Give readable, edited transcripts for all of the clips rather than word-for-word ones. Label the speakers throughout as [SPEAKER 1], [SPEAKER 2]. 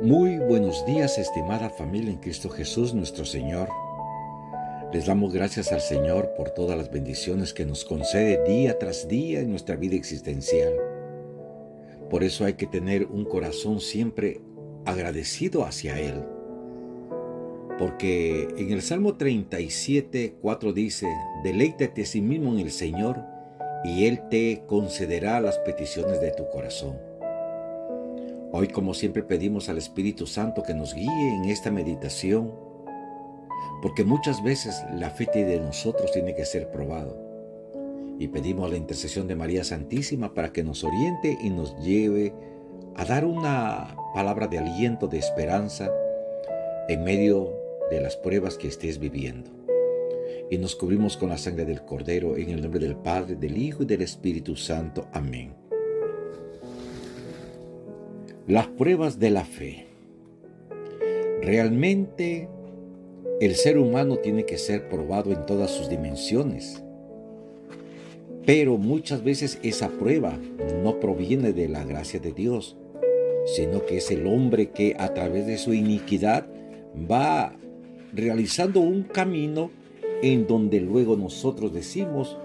[SPEAKER 1] Muy buenos días, estimada familia en Cristo Jesús nuestro Señor. Les damos gracias al Señor por todas las bendiciones que nos concede día tras día en nuestra vida existencial. Por eso hay que tener un corazón siempre agradecido hacia Él. Porque en el Salmo 37:4 dice: deleítate a sí mismo en el Señor y Él te concederá las peticiones de tu corazón. Hoy, como siempre, pedimos al Espíritu Santo que nos guíe en esta meditación, porque muchas veces la fe de nosotros tiene que ser probado. Y pedimos la intercesión de María Santísima para que nos oriente y nos lleve a dar una palabra de aliento, de esperanza, en medio de las pruebas que estés viviendo. Y nos cubrimos con la sangre del Cordero, en el nombre del Padre, del Hijo y del Espíritu Santo. Amén. Las pruebas de la fe. Realmente el ser humano tiene que ser probado en todas sus dimensiones. Pero muchas veces esa prueba no proviene de la gracia de Dios, sino que es el hombre que a través de su iniquidad va realizando un camino en donde luego nosotros decimos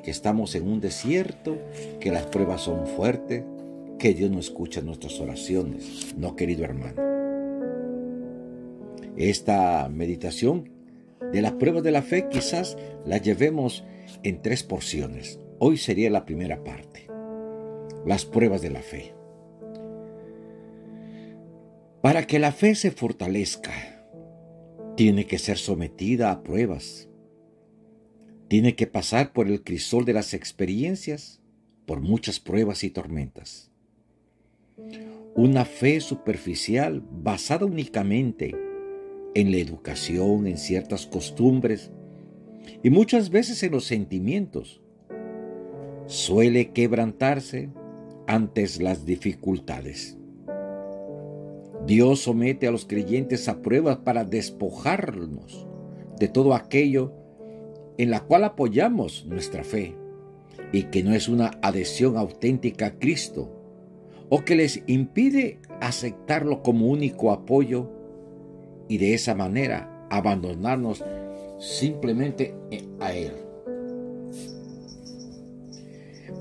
[SPEAKER 1] que estamos en un desierto, que las pruebas son fuertes, que Dios no escucha nuestras oraciones. No, querido hermano. Esta meditación de las pruebas de la fe quizás la llevemos en 3 porciones. Hoy sería la primera parte. Las pruebas de la fe. Para que la fe se fortalezca, tiene que ser sometida a pruebas. Tiene que pasar por el crisol de las experiencias, por muchas pruebas y tormentas. Una fe superficial basada únicamente en la educación, en ciertas costumbres y muchas veces en los sentimientos, suele quebrantarse ante las dificultades. Dios somete a los creyentes a pruebas para despojarnos de todo aquello en la cual apoyamos nuestra fe y que no es una adhesión auténtica a Cristo, o que les impide aceptarlo como único apoyo y de esa manera abandonarnos simplemente a Él.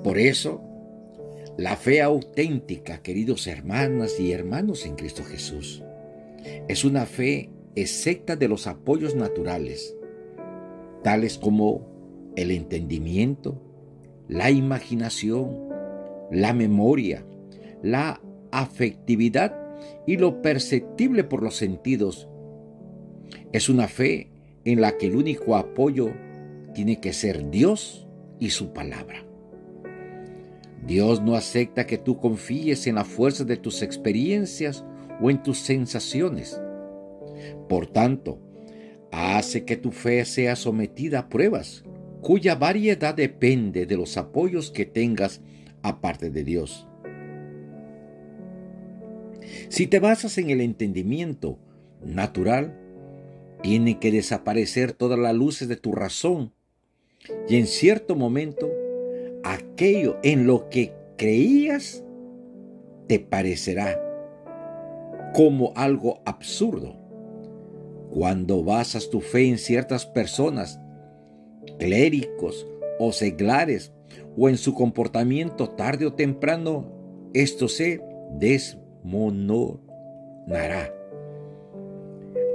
[SPEAKER 1] Por eso, la fe auténtica, queridos hermanas y hermanos en Cristo Jesús, es una fe exenta de los apoyos naturales, tales como el entendimiento, la imaginación, la memoria, la afectividad y lo perceptible por los sentidos. Es una fe en la que el único apoyo tiene que ser Dios y su palabra. Dios no acepta que tú confíes en la fuerza de tus experiencias o en tus sensaciones. Por tanto, hace que tu fe sea sometida a pruebas, cuya variedad depende de los apoyos que tengas aparte de Dios. Si te basas en el entendimiento natural, tiene que desaparecer todas las luces de tu razón y en cierto momento aquello en lo que creías te parecerá como algo absurdo. Cuando basas tu fe en ciertas personas, clérigos o seglares, o en su comportamiento, tarde o temprano esto se desmoronará.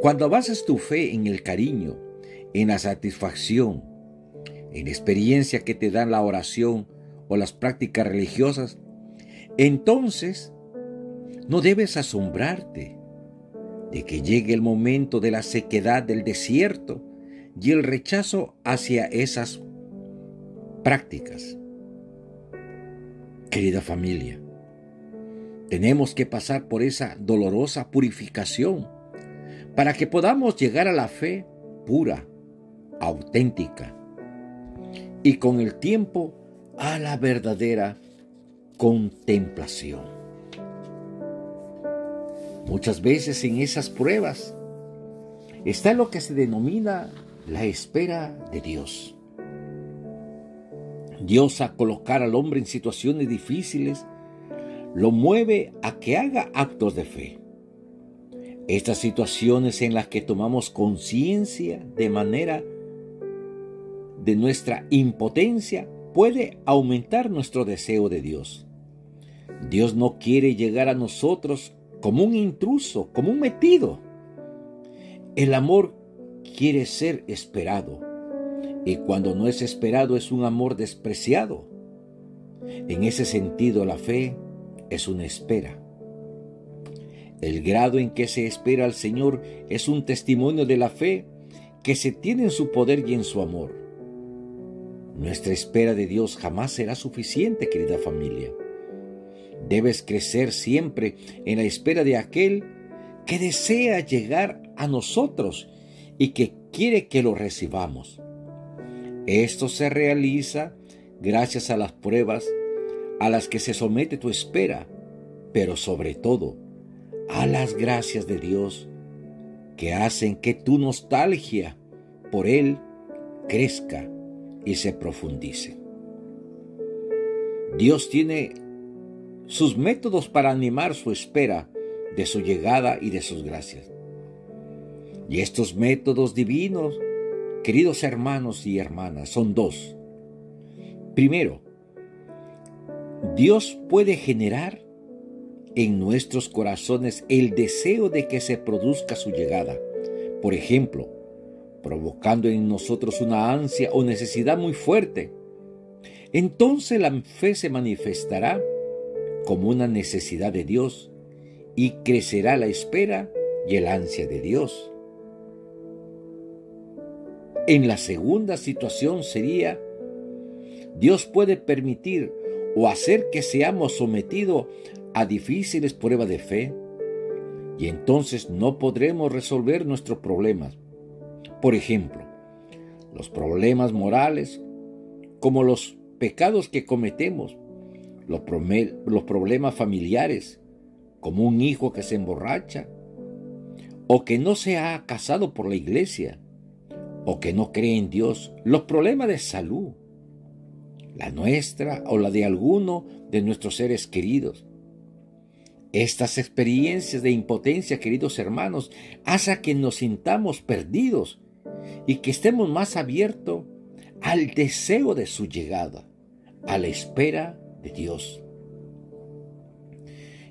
[SPEAKER 1] Cuando basas tu fe en el cariño, en la satisfacción, en la experiencia que te dan la oración o las prácticas religiosas, entonces no debes asombrarte de que llegue el momento de la sequedad del desierto y el rechazo hacia esas prácticas. Querida familia, tenemos que pasar por esa dolorosa purificación para que podamos llegar a la fe pura, auténtica y con el tiempo a la verdadera contemplación. Muchas veces en esas pruebas está lo que se denomina la espera de Dios. Dios, a colocar al hombre en situaciones difíciles, lo mueve a que haga actos de fe. Estas situaciones en las que tomamos conciencia de nuestra impotencia puede aumentar nuestro deseo de Dios. Dios no quiere llegar a nosotros como un intruso, como un metido. El amor quiere ser esperado, y cuando no es esperado es un amor despreciado. En ese sentido, la fe es una espera. El grado en que se espera al Señor es un testimonio de la fe que se tiene en su poder y en su amor. Nuestra espera de Dios jamás será suficiente, querida familia. Debes crecer siempre en la espera de aquel que desea llegar a nosotros y que quiere que lo recibamos. Esto se realiza gracias a las pruebas a las que se somete tu espera, pero sobre todo a las gracias de Dios que hacen que tu nostalgia por Él crezca y se profundice. Dios tiene sus métodos para animar su espera de su llegada y de sus gracias. Y estos métodos divinos, queridos hermanos y hermanas, son dos. Primero, Dios puede generar en nuestros corazones el deseo de que se produzca su llegada. Por ejemplo, provocando en nosotros una ansia o necesidad muy fuerte. Entonces la fe se manifestará como una necesidad de Dios y crecerá la espera y el ansia de Dios. En la segunda situación sería, Dios puede permitir o hacer que seamos sometidos a difíciles pruebas de fe, y entonces no podremos resolver nuestros problemas. Por ejemplo, los problemas morales, como los pecados que cometemos, los problemas familiares, como un hijo que se emborracha, o que no se ha casado por la iglesia, o que no cree en Dios, los problemas de salud, la nuestra o la de alguno de nuestros seres queridos. Estas experiencias de impotencia, queridos hermanos, hacen que nos sintamos perdidos y que estemos más abiertos al deseo de su llegada, a la espera de Dios.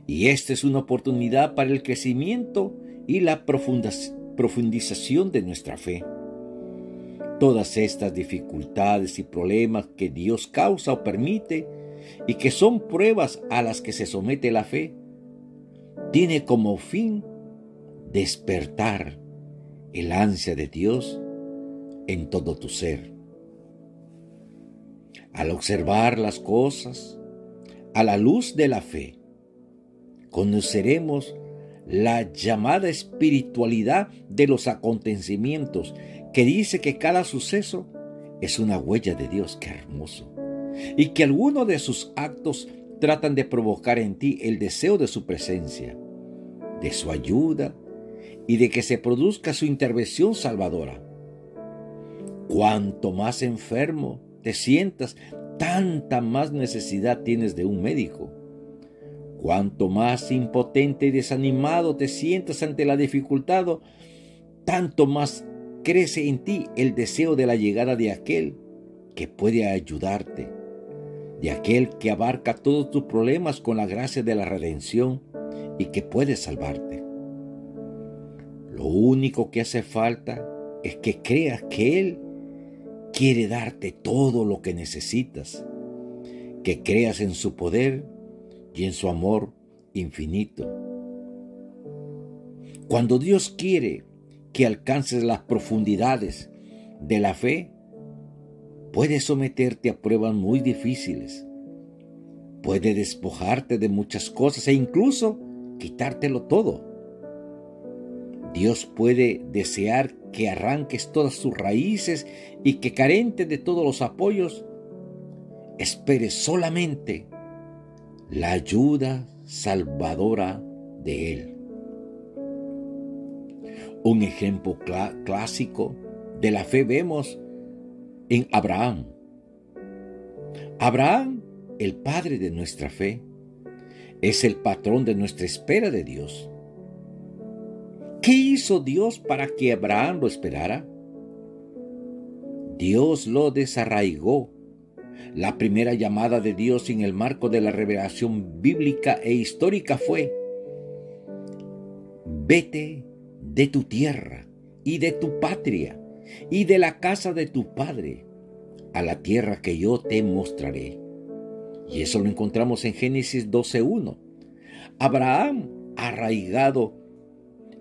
[SPEAKER 1] Y esta es una oportunidad para el crecimiento y la profundización de nuestra fe. Todas estas dificultades y problemas que Dios causa o permite y que son pruebas a las que se somete la fe, tiene como fin despertar el ansia de Dios en todo tu ser. Al observar las cosas a la luz de la fe, conoceremos la llamada espiritualidad de los acontecimientos, que dice que cada suceso es una huella de Dios. ¡Qué hermoso! Y que algunos de sus actos tratan de provocar en ti el deseo de su presencia, de su ayuda y de que se produzca su intervención salvadora. Cuanto más enfermo te sientas, tanta más necesidad tienes de un médico. Cuanto más impotente y desanimado te sientas ante la dificultad, tanto más crece en ti el deseo de la llegada de aquel que puede ayudarte, de aquel que abarca todos tus problemas con la gracia de la redención y que puede salvarte. Lo único que hace falta es que creas que Él quiere darte todo lo que necesitas, que creas en su poder y en su amor infinito. Cuando Dios quiere que alcances las profundidades de la fe, puede someterte a pruebas muy difíciles, puede despojarte de muchas cosas e incluso quitártelo todo. Dios puede desear que arranques todas sus raíces y que, carente de todos los apoyos, esperes solamente la ayuda salvadora de Él. Un ejemplo clásico de la fe vemos en Abraham. Abraham, el padre de nuestra fe, es el patrón de nuestra espera de Dios. ¿Qué hizo Dios para que Abraham lo esperara? Dios lo desarraigó. La primera llamada de Dios en el marco de la revelación bíblica e histórica fue: vete de tu tierra y de tu patria y de la casa de tu padre a la tierra que yo te mostraré. Y eso lo encontramos en Génesis 12:1. Abraham, arraigado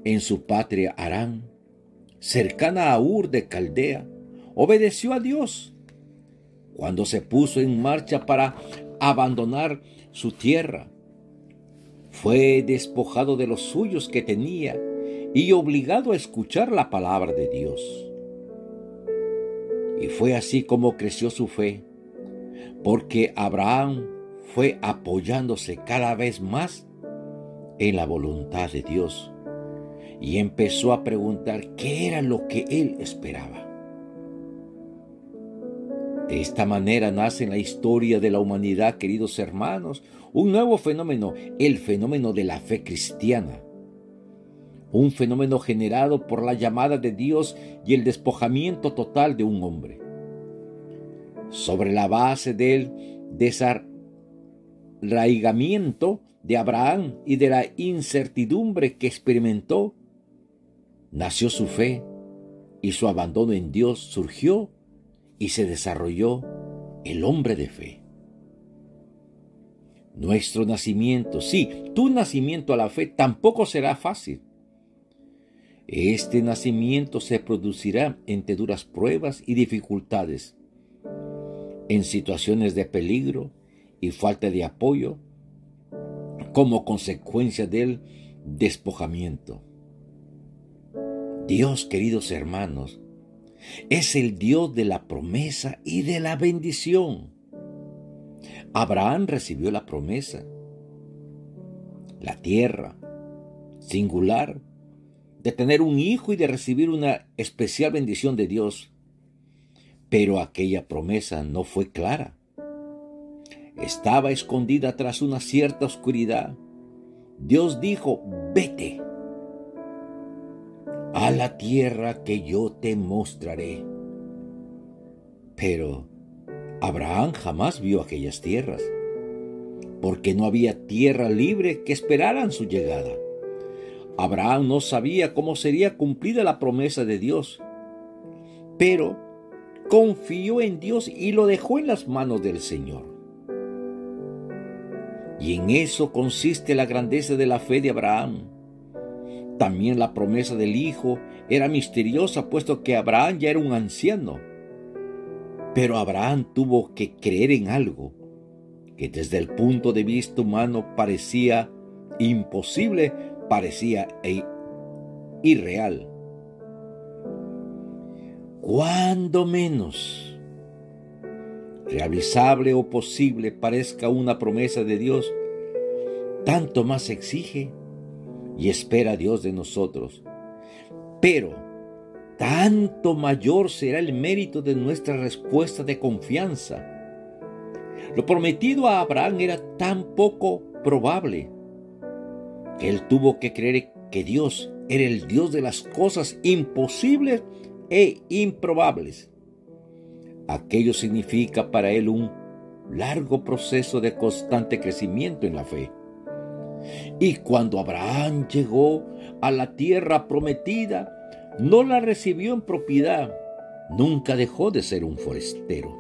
[SPEAKER 1] en su patria Harán, cercana a Ur de Caldea, obedeció a Dios cuando se puso en marcha para abandonar su tierra. Fue despojado de los suyos que tenía y obligado a escuchar la palabra de Dios. Y fue así como creció su fe, porque Abraham fue apoyándose cada vez más en la voluntad de Dios y empezó a preguntar qué era lo que él esperaba. De esta manera nace en la historia de la humanidad, queridos hermanos, un nuevo fenómeno, el fenómeno de la fe cristiana. Un fenómeno generado por la llamada de Dios y el despojamiento total de un hombre. Sobre la base del desarraigamiento de Abraham y de la incertidumbre que experimentó, nació su fe y su abandono en Dios surgió y se desarrolló el hombre de fe. Nuestro nacimiento, sí, tu nacimiento a la fe tampoco será fácil. Este nacimiento se producirá entre duras pruebas y dificultades, en situaciones de peligro y falta de apoyo, como consecuencia del despojamiento. Dios, queridos hermanos, es el Dios de la promesa y de la bendición. Abraham recibió la promesa, la tierra, singular, de tener un hijo y de recibir una especial bendición de Dios. Pero aquella promesa no fue clara. Estaba escondida tras una cierta oscuridad. Dios dijo: vete a la tierra que yo te mostraré. Pero Abraham jamás vio aquellas tierras, porque no había tierra libre que esperaran su llegada. Abraham no sabía cómo sería cumplida la promesa de Dios, pero confió en Dios y lo dejó en las manos del Señor. Y en eso consiste la grandeza de la fe de Abraham. También la promesa del Hijo era misteriosa, puesto que Abraham ya era un anciano. Pero Abraham tuvo que creer en algo que desde el punto de vista humano parecía imposible, parecía irreal. Cuando menos realizable o posible parezca una promesa de Dios, tanto más exige y espera Dios de nosotros. Pero tanto mayor será el mérito de nuestra respuesta de confianza. Lo prometido a Abraham era tan poco probable que él tuvo que creer que Dios era el Dios de las cosas imposibles e improbables. Aquello significa para él un largo proceso de constante crecimiento en la fe. Y cuando Abraham llegó a la tierra prometida, no la recibió en propiedad, nunca dejó de ser un forastero.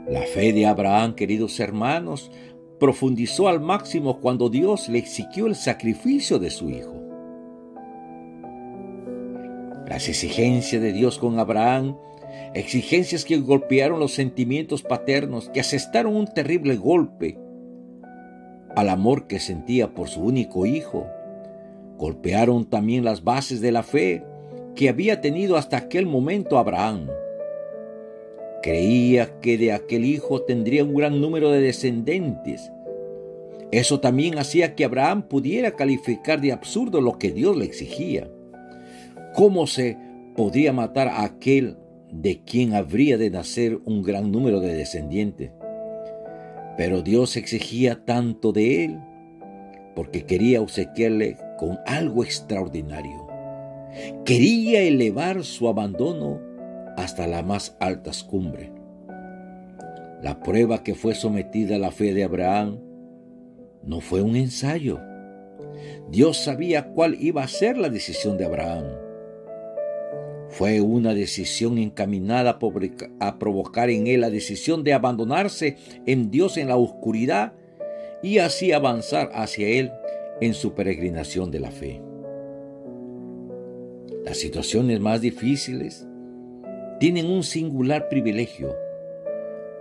[SPEAKER 1] La fe de Abraham, queridos hermanos, profundizó al máximo cuando Dios le exigió el sacrificio de su hijo. Las exigencias de Dios con Abraham, exigencias que golpearon los sentimientos paternos, que asestaron un terrible golpe al amor que sentía por su único hijo, golpearon también las bases de la fe que había tenido hasta aquel momento Abraham. Creía que de aquel hijo tendría un gran número de descendientes. Eso también hacía que Abraham pudiera calificar de absurdo lo que Dios le exigía. ¿Cómo se podría matar a aquel de quien habría de nacer un gran número de descendientes? Pero Dios exigía tanto de él porque quería obsequiarle con algo extraordinario. Quería elevar su abandono hasta la más alta cumbre. La prueba que fue sometida a la fe de Abraham no fue un ensayo. Dios sabía cuál iba a ser la decisión de Abraham. Fue una decisión encaminada a provocar en él la decisión de abandonarse en Dios en la oscuridad y así avanzar hacia él en su peregrinación de la fe. Las situaciones más difíciles tienen un singular privilegio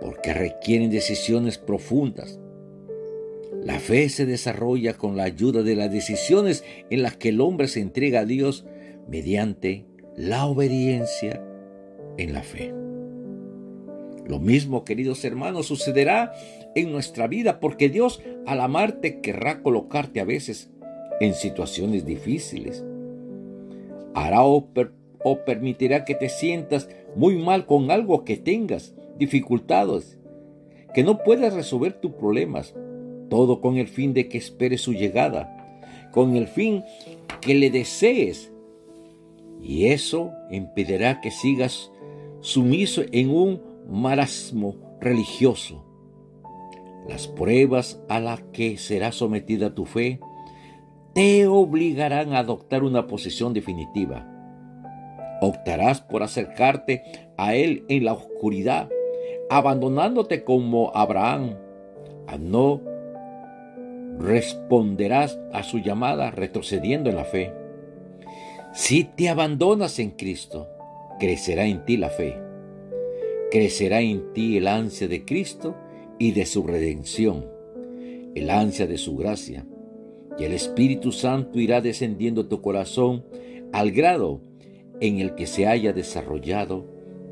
[SPEAKER 1] porque requieren decisiones profundas. La fe se desarrolla con la ayuda de las decisiones en las que el hombre se entrega a Dios mediante la obediencia en la fe. Lo mismo, queridos hermanos, sucederá en nuestra vida porque Dios, al amarte, querrá colocarte a veces en situaciones difíciles. Hará o permitirá que te sientas muy mal con algo que tengas, dificultades, que no puedas resolver tus problemas, todo con el fin de que esperes su llegada, con el fin que le desees. Y eso impedirá que sigas sumiso en un marasmo religioso. Las pruebas a las que será sometida tu fe te obligarán a adoptar una posición definitiva. Optarás por acercarte a Él en la oscuridad, abandonándote como Abraham. No responderás a su llamada retrocediendo en la fe. Si te abandonas en Cristo, crecerá en ti la fe. Crecerá en ti el ansia de Cristo y de su redención, el ansia de su gracia. Y el Espíritu Santo irá descendiendo a tu corazón al grado en el que se haya desarrollado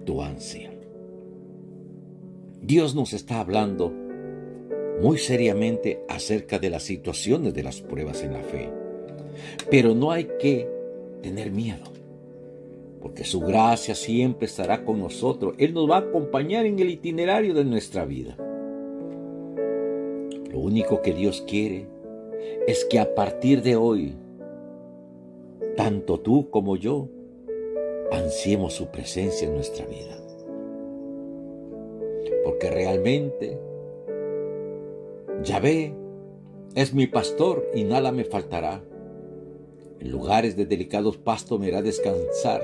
[SPEAKER 1] tu ansia. Dios nos está hablando muy seriamente acerca de las situaciones de las pruebas en la fe. Pero no hay que tener miedo, porque su gracia siempre estará con nosotros. Él nos va a acompañar en el itinerario de nuestra vida. Lo único que Dios quiere es que a partir de hoy, tanto tú como yo, ansiemos su presencia en nuestra vida. Porque realmente Yahvé es mi pastor y nada me faltará. En lugares de delicados pastos me hará descansar.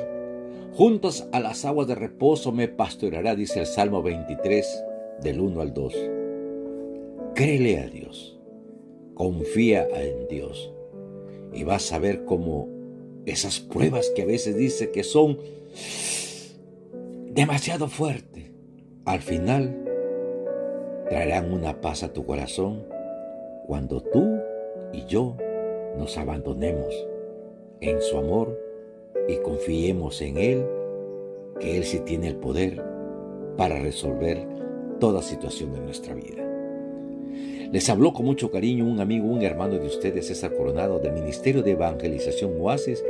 [SPEAKER 1] Juntos a las aguas de reposo me pastoreará, dice el Salmo 23, del 1 al 2. Créele a Dios. Confía en Dios. Y vas a ver cómo esas pruebas que a veces dice que son demasiado fuertes, al final traerán una paz a tu corazón cuando tú y yo nos abandonemos en su amor y confiemos en Él, que Él sí tiene el poder para resolver toda situación de nuestra vida. Les habló con mucho cariño un amigo, un hermano de ustedes, César Coronado, del Ministerio de Evangelización Oasis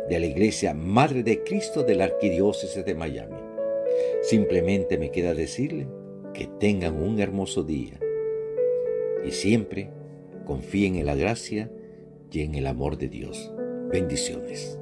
[SPEAKER 1] de la Iglesia Madre de Cristo de la Arquidiócesis de Miami. Simplemente me queda decirle que tengan un hermoso día y siempre confíen en la gracia y en el amor de Dios. Bendiciones.